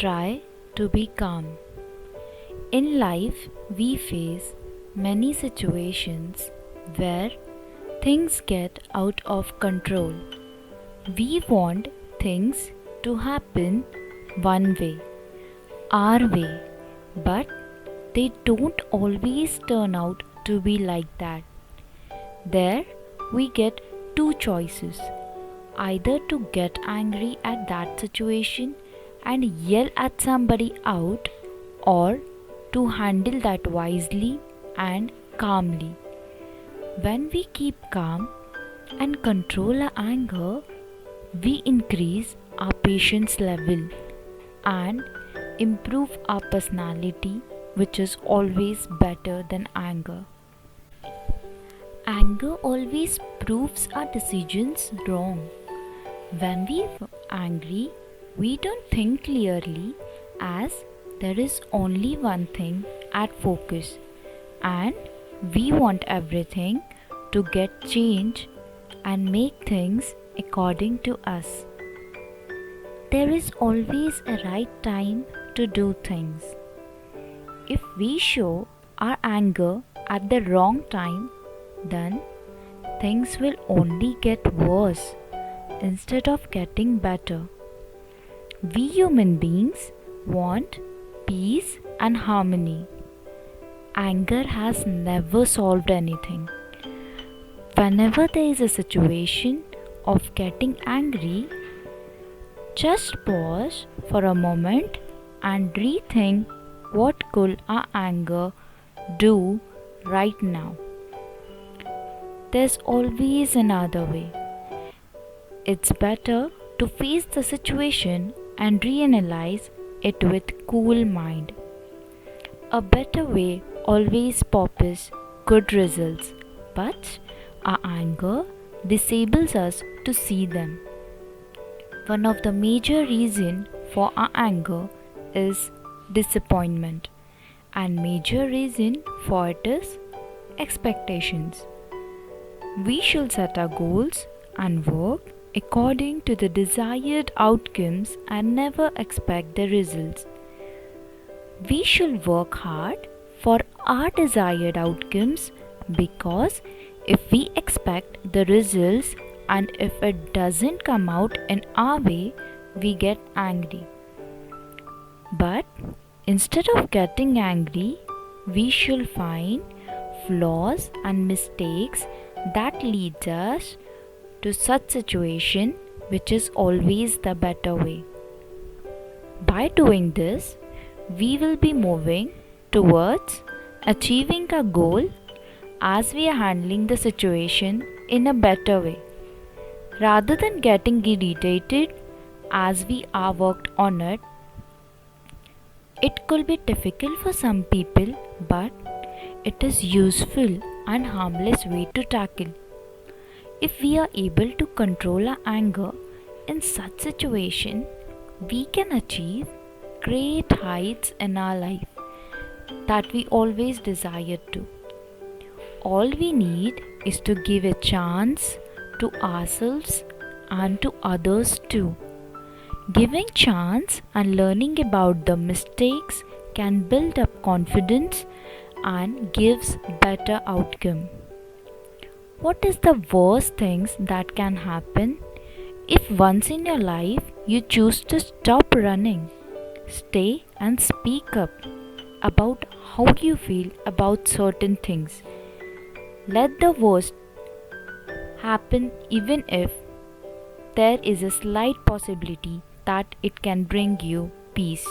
try to be calm. In life, we face many situations where things get out of control. We want things to happen one way, our way, but they don't always turn out to be like that. There, we get two choices, either to get angry at that situation and yell at somebody out, or to handle that wisely and calmly. When we keep calm and control our anger, we increase our patience level and improve our personality, which is always better than anger. Anger always proves our decisions wrong. When we're angry, we don't think clearly, as there is only one thing at focus, and we want everything to get changed and make things according to us. There is always a right time to do things. If we show our anger at the wrong time, then things will only get worse instead of getting better. We human beings want peace and harmony. Anger has never solved anything. Whenever there is a situation of getting angry, just pause for a moment and rethink what could our anger do right now. There's always another way. It's better to face the situation and reanalyze it with cool mind. A better way always promises good results, but our anger disables us to see them. One of the major reasons for our anger is disappointment, and major reason for it is expectations. We should set our goals and work according to the desired outcomes and never expect the results. We should work hard for our desired outcomes, because if we expect the results and if it doesn't come out in our way, we get angry. But instead of getting angry, we should find flaws and mistakes that leads us to such situation, which is always the better way. By doing this, we will be moving towards achieving a goal as we are handling the situation in a better way. Rather than getting irritated as we are worked on it, it could be difficult for some people, but it is useful and harmless way to tackle. If we are able to control our anger in such situation, we can achieve great heights in our life that we always desired to. All we need is to give a chance to ourselves and to others too. Giving chance and learning about the mistakes can build up confidence and gives better outcome. What is the worst things that can happen? If once in your life you choose to stop running, stay and speak up about how you feel about certain things. Let the worst happen, even if there is a slight possibility that it can bring you peace.